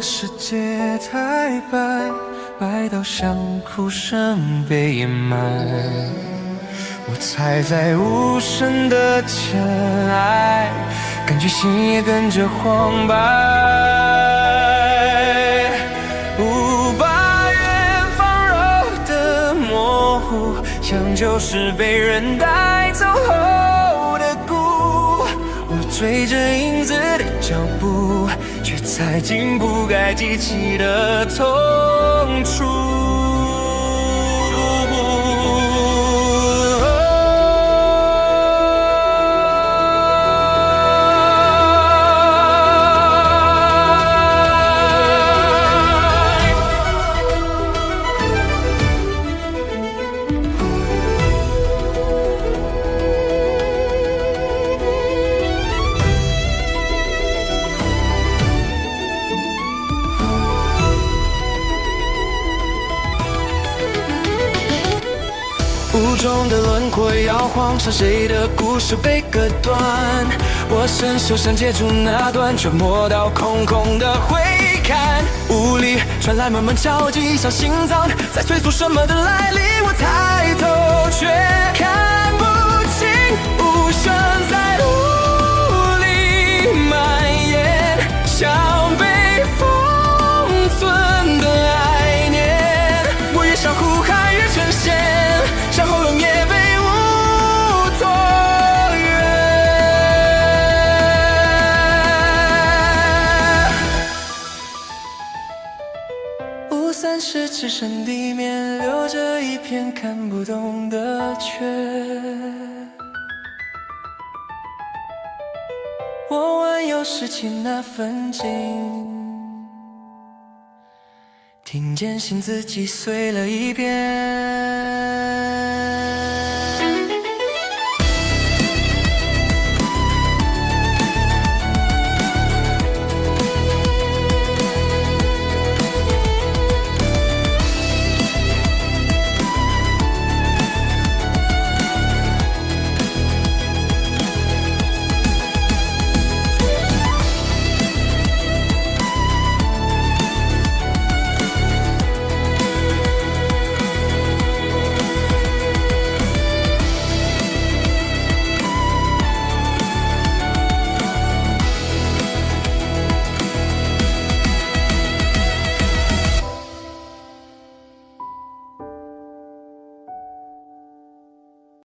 世界太白，白到像哭声被掩埋。我踩在无声的尘埃，感觉心也跟着荒白。把远方揉的模糊，像就是被人带走后的骨。我追着影子的脚步，却踩进不该记起的痛楚。雾中的轮廓摇晃，像谁的故事被割断。我伸手想接住那段，却摸到空空的回看。雾里传来慢慢敲击，像心脏在催促什么的来临。我抬头却看不清，无声在雾里蔓延，像被封存的爱念。我越想呼喊越呈现，像喉咙也被雾拖远。雾散时，只剩地面留着一片看不懂的缺。我环游拾起那份景，听见心自己碎了一遍。